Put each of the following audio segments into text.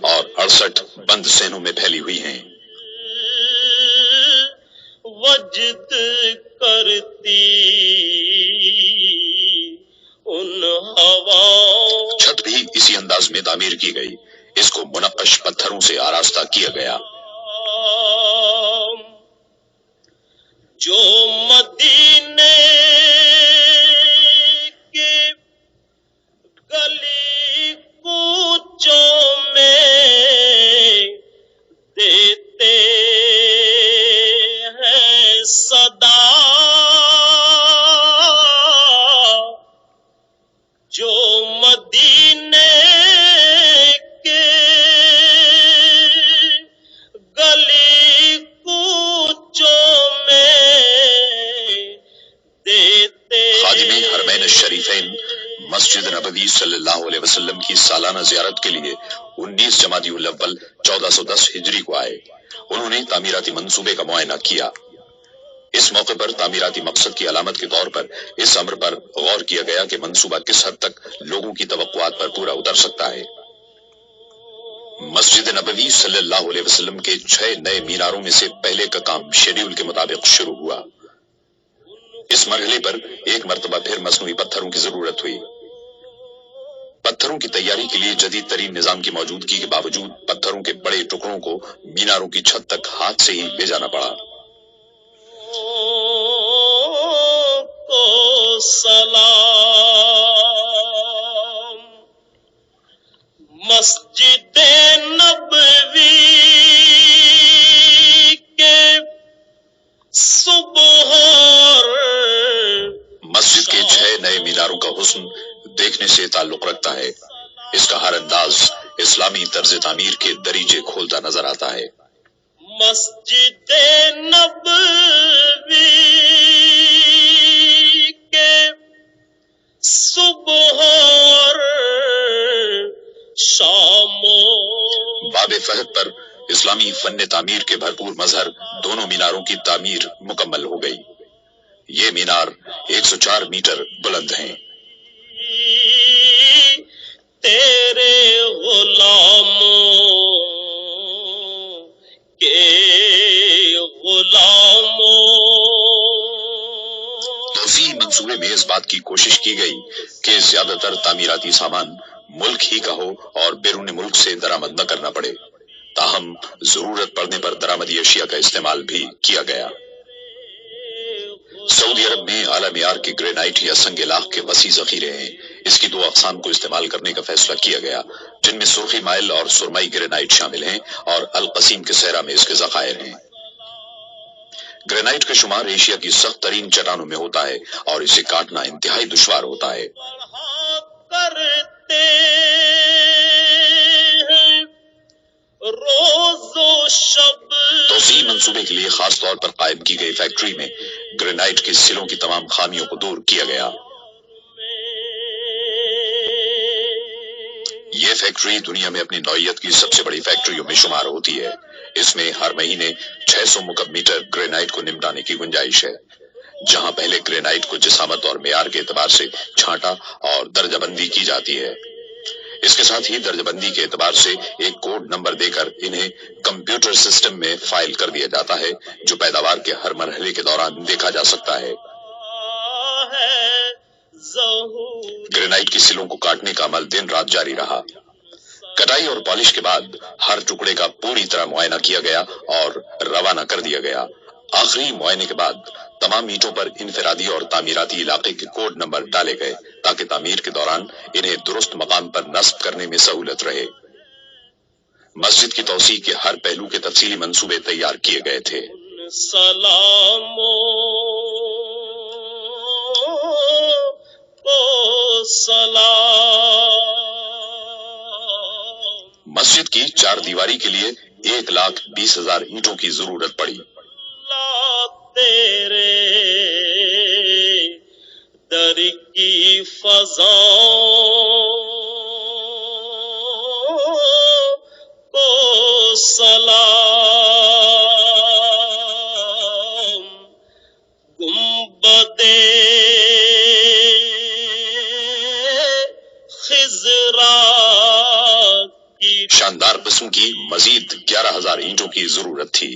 और 68 बंद सहनों में फैली हुई हैं। वजद करती उन हवाओं। छत भी इसी अंदाज में तामीर की गई। इसको मुनक्कश पत्थरों से आरास्ता किया गया। जो मदीने के गली कूचों में देते हैं सदा, जो मदीने के गली कूचों में देते। खादिमे हरमैन शरीफैन मस्जिद नबवी सल्लल्लाहु अलैहि वसल्लम की सालाना ज़ियारत के लिए 19 जमादिउल अव्वल 1410 हिजरी को आए। उन्होंने तामीराती मंसूबे का मुआयना किया। इस मौके पर तामीराती मकसद की अलामत के तौर पर इस अम्र पर गौर किया गया कि मंसूबा किस हद तक लोगों की तवक्कुआत पर पूरा उतर सकता है। मस्जिद नबवी सल्लल्लाहु अलैहि वसल्लम के 6 नए मीनारों में से पहले का काम शेड्यूल के मुताबिक शुरू हुआ। इस मरहले पर एक मरतबा फिर मसनूई पत्थरों की जरूरत हुई। पत्थरों की तैयारी के लिए जदीद तरीन निजाम की मौजूदगी के बावजूद पत्थरों के बड़े टुकड़ों को मीनारों की छत तक हाथ से ही ले जाना पड़ा। को सलाम। मस्जिद नबवी के सुबह मस्जिद के 6 नए मीनारों का हुस्न देखने से ताल्लुक रखता है। इसका हर अंदाज इस्लामी तर्ज तामीर के दरीजे खोलता नजर आता है। मस्जिद नबवी के सुबह और शामों। बाब फहद पर इस्लामी फन तामीर के भरपूर मजहर दोनों मीनारों की तामीर मुकम्मल हो गई। ये मीनार 104 मीटर बुलंद हैं। तेरे गुलामों के गुलामों। तोसी मंसूबे में इस बात की कोशिश की गई कि ज्यादातर तामीराती सामान मुल्क ही का हो और बैरून मुल्क से दरामद न करना पड़े। ताहम जरूरत पड़ने पर दरामदी अशिया का इस्तेमाल भी किया गया। सऊदी अरब में आला मियार के ग्रेनाइट या संग लाख के वसी जखीरे हैं। इसकी 2 अक़साम को इस्तेमाल करने का फैसला किया गया, जिनमें सुर्खी माइल और सुरमई ग्रेनाइट शामिल हैं और अल कसीम के सहरा में इसके ज़खायर हैं। ग्रेनाइट का शुमार एशिया की सख्त तरीन चट्टानों में होता है और इसे काटना इंतहाई दुश्वार होता है। रोज़ो शब तोसी मंसूबे के लिए खास तौर पर कायम की गई फैक्ट्री में ग्रेनाइट के सिलों की तमाम खामियों को दूर किया गया। ये फैक्ट्री दुनिया में अपनी नौइयत की सबसे बड़ी फैक्ट्रियों में शुमार होती है। इसमें हर महीने 600 मुकब मीटर ग्रेनाइट को निपटाने की गुंजाइश है। जहां पहले ग्रेनाइट को जिसामत और मेयार के एतबार से छांटा और दर्जाबंदी की जाती है। इसके साथ ही दर्जाबंदी के एतबार से एक कोड नंबर देकर इन्हें कंप्यूटर सिस्टम में फाइल कर दिया जाता है, जो पैदावार के हर मरहले के दौरान देखा जा सकता है। ग्रेनाइट की सिलों को काटने का अमल दिन रात जारी रहा। कटाई और पॉलिश के बाद हर टुकड़े का पूरी तरह मुआयना किया गया और रवाना कर दिया गया। आखिरी मुआयने के बाद तमाम ईंटों पर इनफरादी और तामीराती इलाके के कोड नंबर डाले गए ताकि तामीर के दौरान इन्हें दुरुस्त मकाम पर नस्ब करने में सहूलत रहे। मस्जिद की तौसी के हर पहलू के तफसीली मंसूबे तैयार किए गए थे। सलामों को सलाम। मस्जिद की 4 दीवारी के लिए 1,20,000 ईंटों की जरूरत पड़ी। तेरे दर की फज़ाओं को सलाम। गुंबदे खिज़रा की शानदार किस्म की मजीद 11,000 ईंटों की जरूरत थी।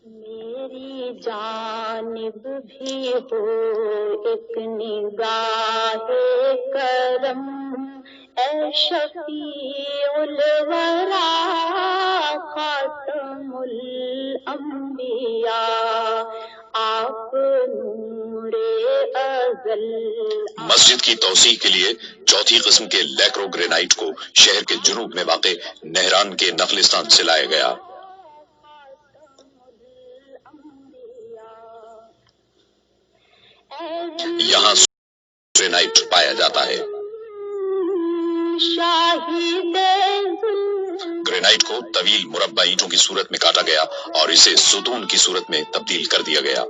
मेरी जानिब भी हो एक निगाहे करम, ऐ शफीउल वरा खातमुल अंबिया, आप नूरे अज़ल। मस्जिद की तौसी के लिए चौथी किस्म के लैक्रो ग्रेनाइट को शहर के जुनूब में वाक़े नहरान के नखलिस्तान से लाया गया। यहाँ ग्रेनाइट पाया जाता है। ग्रेनाइट को तवील मुरब्बा ईंटों की सूरत में काटा गया और इसे सुतून की सूरत में तब्दील कर दिया गया।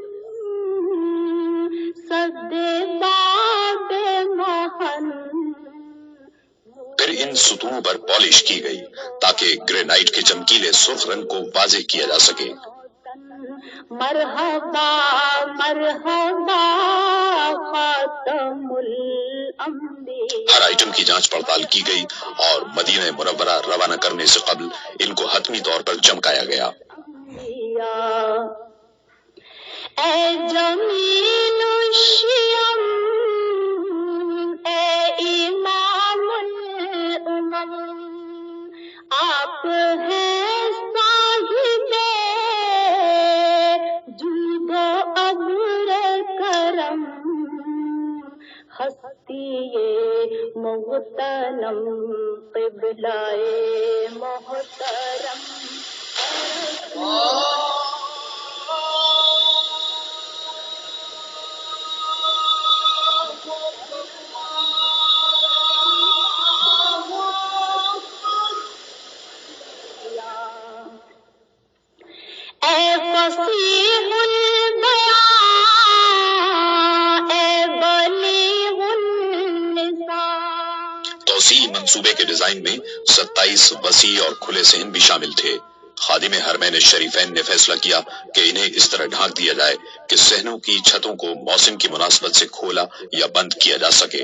फिर इन सुतूनों पर पॉलिश की गई ताकि ग्रेनाइट के चमकीले सुर्ख रंग को वाज़ेह किया जा सके। मरहबा मरहबा खातमुल अंबिया। हर आइटम की जांच पड़ताल की गई और मदीना मुनव्वरा रवाना करने से कबल इनको हतमी तौर पर चमकाया गया। ऐ जमील शियम, ऐ इमामुल उमम, आप हैं साहिबे जूदो अब्र करम, हस्तिये मुहतरम क़िबलाए मोहतरम। ऐ फसीहुल बयां, ऐ बलीगुन निसा। तौसी मंसूबे के डिजाइन में 27 वसी और खुले सहन भी शामिल थे। खादिम हरमैन शरीफैन ने फैसला किया कि इन्हें इस तरह ढांक दिया जाए कि सहनों की छतों को मौसम की मुनासबत से खोला या बंद किया जा सके।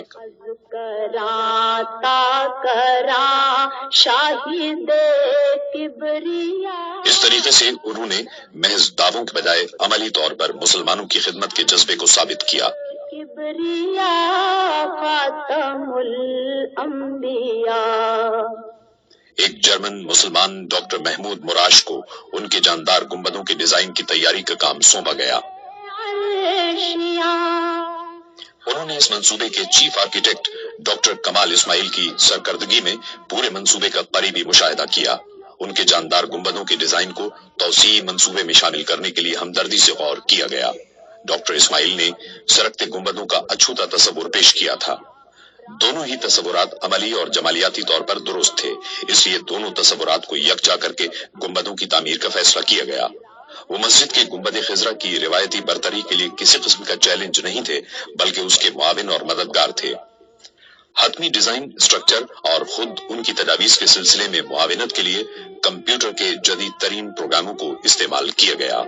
इस तरीके से उन्होंने महज दावों के बजाय अमली तौर पर मुसलमानों की खिदमत के जज्बे को साबित किया। किबरिया खातमुल अंबिया। एक जर्मन मुसलमान डॉक्टर महमूद मुराश को उनके जानदार गुंबदों के डिजाइन की तैयारी का काम सौंपा गया। उन्होंने इस मंसूबे के चीफ आर्किटेक्ट डॉक्टर कमाल इस्माइल की सरकर्दगी में पूरे मंसूबे का करीबी मुशाहिदा किया। उनके जानदार गुंबदों के डिजाइन को तौसी मंसूबे में शामिल करने के लिए हमदर्दी से गौर किया गया। डॉक्टर इस्माइल ने सरकते गुंबदों का अछूता तस्वुर पेश किया था। दोनों ही तस्वुरात अमली और जमालियाती तौर पर दुरुस्त थे, इसलिए दोनों तस्वुरात को यकजा करके गुंबदों की तामीर का फैसला किया गया। वो मस्जिद के गुंबद खिजरा की रिवायती बरतरी के लिए किसी किस्म का चैलेंज नहीं थे, बल्कि उसके मुआविन और मददगार थे। हतमी डिजाइन स्ट्रक्चर और खुद उनकी तजावीज के सिलसिले में मुआविनत के लिए कंप्यूटर के जदीद तरीन प्रोग्रामों को इस्तेमाल किया गया।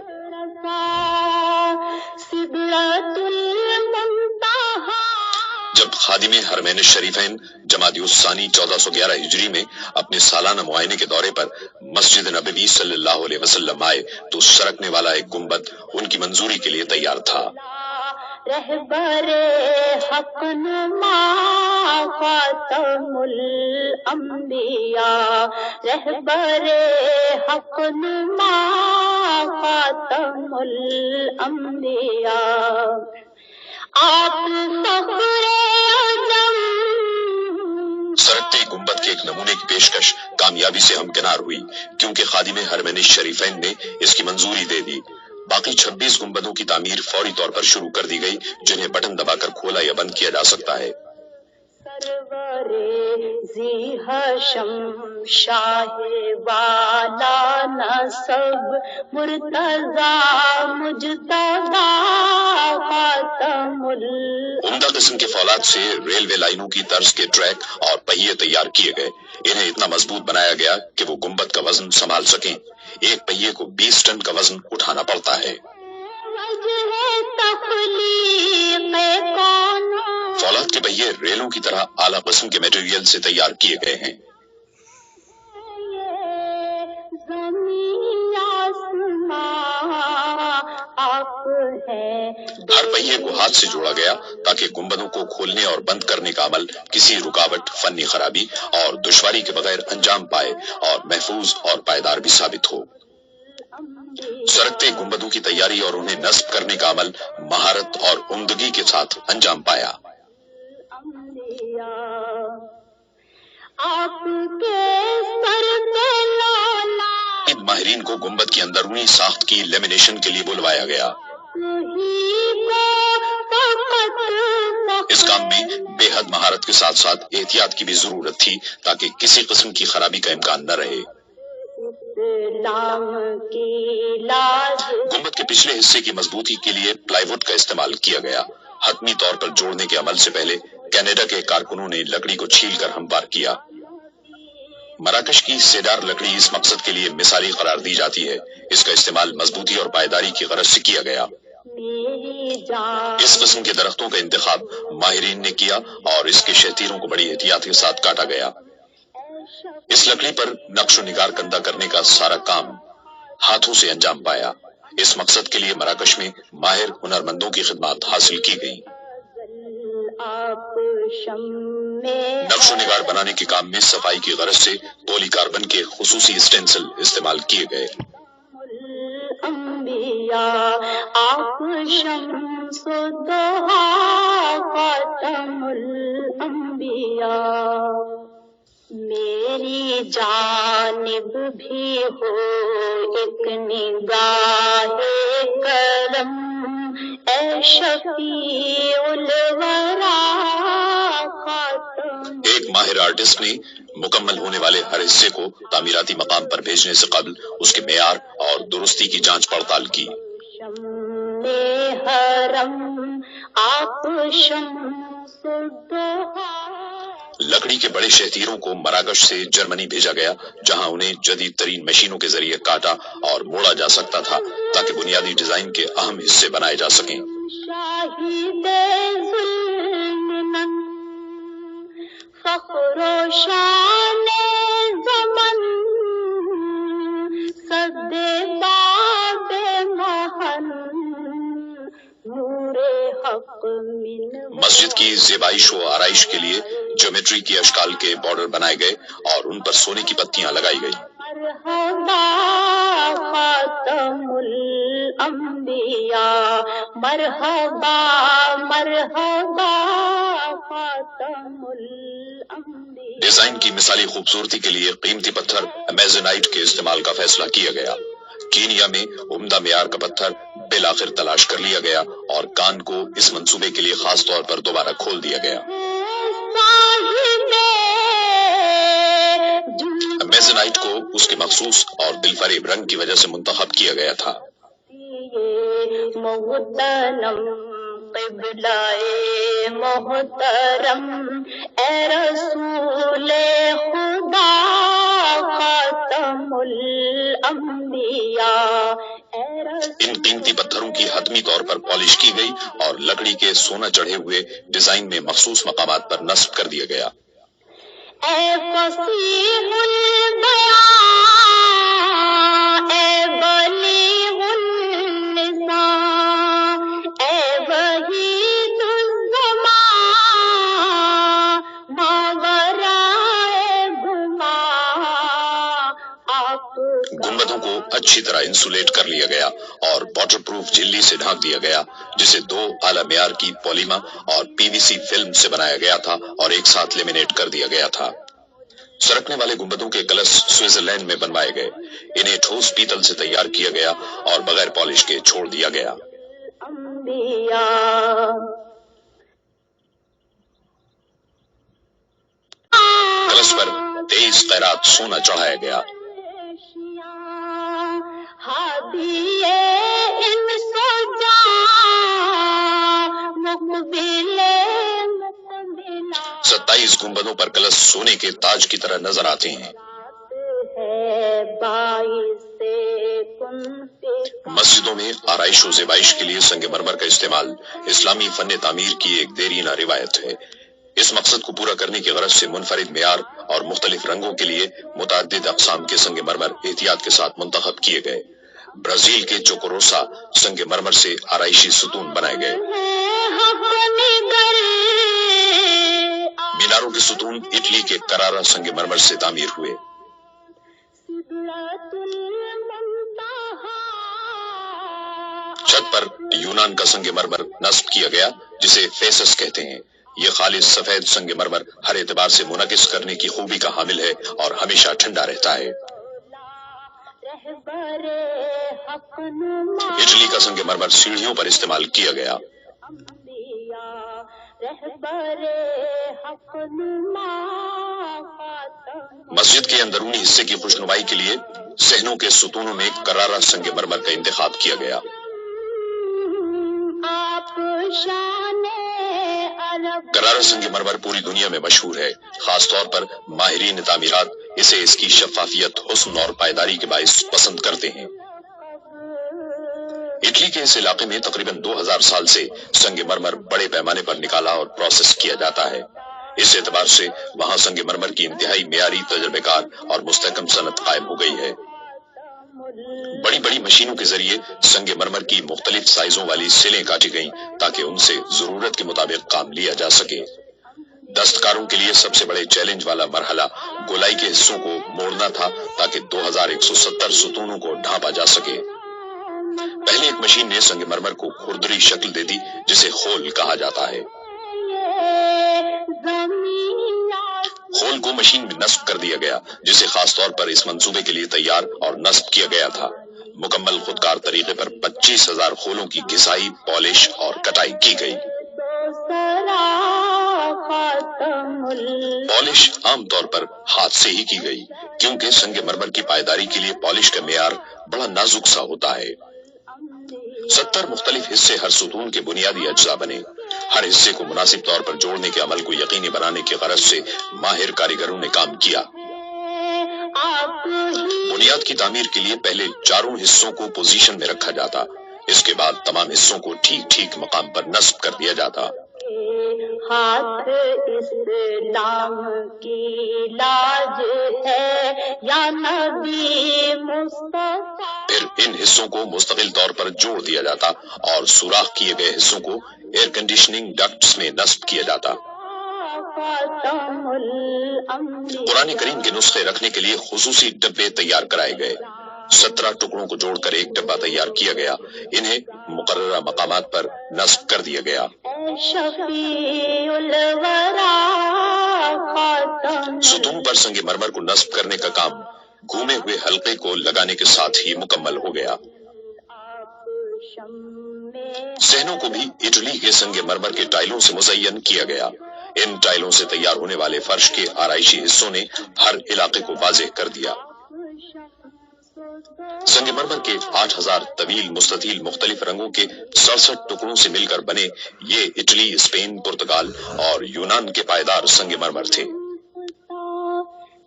जब खादिमे हरमैन शरीफैन जमादी उस्सानी 1411 हिजरी में अपने सालाना मुआयने के दौरे पर मस्जिद नबवी सल्लल्लाहु अलैहि वसल्लम आए तो सरकने वाला एक गुंबद उनकी मंजूरी के लिए तैयार था। रहबरे हक नुमा खातमुल अंबिया, रहबरे हक नुमा खातमुल अंबिया। आप सरकते गुंबद के एक नमूने की पेशकश कामयाबी से हमकिनार हुई, क्योंकि खादिमे हरमैन शरीफैन ने इसकी मंजूरी दे दी। बाकी 26 गुंबदों की तामीर फौरी तौर पर शुरू कर दी गई, जिन्हें बटन दबाकर खोला या बंद किया जा सकता है। ذی ہشم شاہ والا نسب مرتضی مجتبی خاتم عمدہ قسم کے فولاد سے ریلوے لائنوں کی طرز کے ٹریک اور پہیے تیار کیے گئے. انہیں اتنا مضبوط بنایا گیا کہ وہ گنبد کا وزن سنبھال سکیں. ایک پہیے کو 20 ٹن کا وزن اٹھانا پڑتا ہے. فولاد کے پہیے ریلوں کی طرح اعلیٰ قسم کے میٹیریل سے تیار کیے گئے ہیں. ہر پہیے کو ہاتھ سے جوڑا گیا تاکہ گنبدوں کو کھولنے اور بند کرنے کا عمل کسی رکاوٹ، فنی خرابی اور دشواری کے بغیر انجام پائے اور محفوظ اور پائیدار بھی ثابت ہو. سرکتے گنبدوں کی تیاری اور انہیں نصب کرنے کا عمل مہارت اور عمدگی کے ساتھ انجام پایا. ماہرین کو گنبد کی اندرونی ساخت کی لیمینیشن کے لیے بلوایا گیا. اس کام میں بے حد مہارت کے ساتھ ساتھ احتیاط کی بھی ضرورت تھی تاکہ کسی قسم کی خرابی کا امکان نہ رہے. گنبد کے پچھلے حصے کی مضبوطی کے لیے پلائی ووڈ کا استعمال کیا گیا. حتمی طور پر جوڑنے کے عمل سے پہلے کینیڈا کے کارکنوں نے لکڑی کو چھیل کر ہموار کیا. مراکش کی سیڈار لکڑی اس مقصد کے لیے مثالی قرار دی جاتی ہے. اس کا استعمال مضبوطی اور پائیداری کی غرض سے کیا گیا. اس قسم کے درختوں کا انتخاب ماہرین نے کیا اور اس کے شتیروں کو بڑی احتیاط کے ساتھ کاٹا گیا. اس لکڑی پر نقش و نگار کندہ کرنے کا سارا کام ہاتھوں سے انجام پایا. اس مقصد کے لیے مراکش میں ماہر ہنرمندوں کی خدمات حاصل کی گئی. نقش و نگار بنانے کے کام میں صفائی کی غرض سے پولی کاربن کے خصوصی اسٹینسل استعمال کیے گئے. آپ شمس الضحیٰ خاتم الانبیاء میری جانب بھی ہو ایک نگاہ کرم اے شفیع الورا خاتم. ایک ماہر آرٹسٹ نے مکمل ہونے والے ہر حصے کو تعمیراتی مقام پر بھیجنے سے قبل اس کے معیار اور درستی کی جانچ پڑتال کی. لکڑی کے بڑے شہتیروں کو مراکش سے جرمنی بھیجا گیا جہاں انہیں جدید ترین مشینوں کے ذریعے کاٹا اور موڑا جا سکتا تھا تاکہ بنیادی ڈیزائن کے اہم حصے بنائے جا سکیں. فخر و شان زمن صد باب محن نور حق من. مسجد کی زیبائش و آرائش کے لیے جیومیٹری کی اشکال کے بارڈر بنائے گئے اور ان پر سونے کی پتیاں لگائی گئی. مرحبا خاتم الانبیاء مرحبا مرحبا خاتم الانبیاء. ڈیزائن کی مثالی خوبصورتی کے لیے قیمتی پتھر امیزونائٹ کے استعمال کا فیصلہ کیا گیا. کینیا میں عمدہ معیار کا پتھر بالآخر تلاش کر لیا گیا اور کان کو اس منصوبے کے لیے خاص طور پر دوبارہ کھول دیا گیا. میزنائٹ کو اس کے مخصوص اور دلفریب رنگ کی وجہ سے منتخب کیا گیا تھا. محترم قبلہ محترم اے رسول خدا خاتم الانبیاء. ان قیمتی پتھروں کی حتمی طور پر پالش کی گئی اور لکڑی کے سونا چڑھے ہوئے ڈیزائن میں مخصوص مقامات پر نصب کر دیا گیا. اے فصیح البیاں اے بلیغ اللسان اے وحید الزمان ماورائے گمان. گنبدوں کو اچھی طرح انسولیٹ کر لیا گیا اور واٹر پروف جھلی سے ڈھانک دیا گیا جسے 2 اعلی معیار کی پولیما اور پی وی سی فلم سے بنایا گیا تھا اور ایک ساتھ لیمینیٹ کر دیا گیا تھا. سرکنے والے گنبدوں کے کلش سوئٹزرلینڈ میں بنوائے گئے. انہیں ٹھوس پیتل سے تیار کیا گیا اور بغیر پالش کے چھوڑ دیا گیا. जिस पर 23 कैरात सोना चढ़ाया गया। हादिए इन सोजा मुकबिले मतबिला 27 गुंबदों पर कलश सोने के ताज की तरह नजर आते हैं। है बाईस मस्जिदों में आराइश और ज़ेबाइश के लिए संगमरमर का इस्तेमाल इस्लामी फन तामीर की एक देरीना रिवायत है। इस मकसद को पूरा करने की गरज से मुनफरिद मेयार और मुख्तलिफ रंगों के लिए मुतअद्दिद अक़साम के संगमरमर एहतियात के साथ मुंतखब किए गए। ब्राजील के चोकोरोसा संगमरमर से आराइशी सुतून बनाए गए। मीनारों के सुतून इटली के करारा संगमरमर से तामीर हुए। छत पर यूनान का संगमरमर नस्ब किया गया, जिसे फेसस कहते हैं। ये खालिस सफेद संगमरमर हर एतबार से मुनकिस करने की खूबी का हामिल है और हमेशा ठंडा रहता है। इटली का संगमरमर सीढ़ियों पर इस्तेमाल किया गया। मस्जिद के अंदरूनी हिस्से की खुशनुमाई के लिए सहनों के सुतूनों में करारा संगमरमर का इंतखाब किया गया। करारा संगमरमर पूरी दुनिया में मशहूर है। खास तौर पर माहिरीन तामीरात इसे इसकी शफाफियत, हुस्न और पायदारी के बाइस पसंद करते हैं। इटली के इस इलाके में तकरीबन 2000 साल से संगमरमर बड़े पैमाने पर निकाला और प्रोसेस किया जाता है। इस एतबार से वहाँ संगमरमर की इंतहाई मेयारी, तजर्बेकार और मुस्तहकम सनत कायम हो गई है। बड़ी बड़ी मशीनों के जरिए संगमरमर की मुख्तलिफ साइजों वाली सिलें काटी गईं ताकि उनसे जरूरत के मुताबिक काम लिया जा सके। दस्तकारों के लिए सबसे बड़े चैलेंज वाला मरहला गोलाई के हिस्सों को मोड़ना था ताकि 2170 सुतूनों को ढांपा जा सके। पहले एक मशीन ने संगमरमर को खुरदरी शक्ल दे दी, जिसे खोल कहा जाता है। खोल को मशीन में नस्ब कर दिया गया, जिसे खास तौर पर इस मंसूबे के लिए तैयार और नस्ब किया गया था। मुकम्मल खुदकार तरीके पर 25,000 खोलों की घिसाई, पॉलिश और कटाई की गई। पॉलिश आमतौर पर हाथ से ही की गई, क्योंकि संगमरमर की पायदारी के लिए पॉलिश का मेयार बड़ा नाजुक सा होता है। 70 मुख्तलिफ हिस्से हर सुतून के बुनियादी अज्जा बने। हर हिस्से को मुनासिब तौर पर जोड़ने के अमल को यकीनी बनाने की गरज से माहिर कारीगरों ने काम किया। बुनियाद की तामीर के लिए पहले चारों हिस्सों को पोजीशन में रखा जाता। इसके बाद तमाम हिस्सों को ठीक ठीक मकाम पर नस्ब कर दिया जाता। हाथ इस्लाम की लाज है या नबी मुस्तफा। फिर इन हिस्सों को मुस्तकिल तौर पर जोड़ दिया जाता और सुराख किए गए हिस्सों को एयर कंडीशनिंग डक्ट्स में नस्ब किया जाता। कुरान करीम के नुस्खे रखने के लिए खुसूसी डब्बे तैयार कराए गए। 17 टुकड़ों को जोड़कर एक डब्बा तैयार किया गया। इन्हें मुकर्ररा मकामात पर नस्ब कर दिया गया। सुतून पर संगमरमर को नस्ब करने का काम घूमे हुए हल्के को लगाने के साथ ही मुकम्मल हो गया। सहनों को भी इटली के संगमरमर के टाइलों से मुज़य्यन किया गया। इन टाइलों से तैयार होने वाले फर्श के आराइशी हिस्सों ने हर इलाके को वाज़ेह कर दिया। संगमरमर के 8000 तवील मुस्ततील मुख्तलिफ रंगों के 67 टुकड़ों से मिलकर बने ये इटली, स्पेन, पुर्तगाल और यूनान के पायदार संगमरमर थे।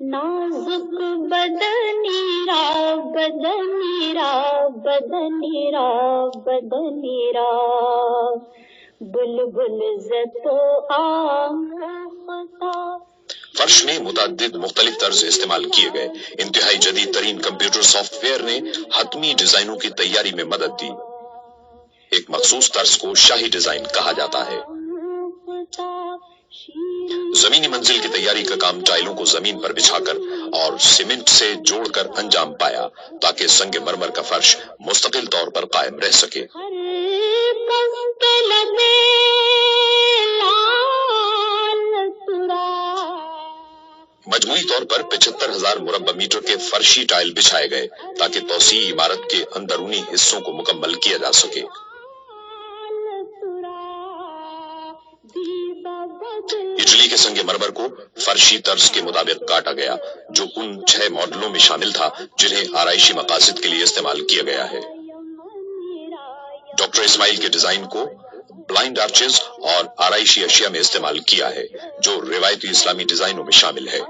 नाजुक बदनीरा बदनीरा बदनीरा बदनीरा बुलबुल ज़तो आमुखता। फर्श में मुतअद्दिद मुख्तलिफ तर्ज इस्तेमाल किए गए। इंतहाई जदीद तरीन कंप्यूटर सॉफ्टवेयर ने हतमी डिजाइनों की तैयारी में मदद दी। एक मखसूस तर्ज को शाही डिजाइन कहा जाता है। जमीनी मंजिल की तैयारी का काम टाइलों को जमीन पर बिछाकर और सीमेंट से जोड़कर अंजाम पाया, ताकि संगमरमर का फर्श मुस्तकिल तौर पर कायम रह सके। मजमूई तौर पर 75,000 मुरब्बा मीटर के फर्शी टाइल बिछाए गए, ताकि तौसी इमारत के अंदरूनी हिस्सों को मुकम्मल किया जा सके। इटली दिल्ली के संगे मरमर को फर्शी तर्ज के मुताबिक काटा गया, जो उन 6 मॉडलों में शामिल था जिन्हें आराइशी मकासद के लिए इस्तेमाल किया गया है। डॉक्टर इस्माइल के डिजाइन को ब्लाइंड आर्चेज और आराइशी अशिया में इस्तेमाल किया है, जो रिवायती इस्लामी डिजाइनों में शामिल है।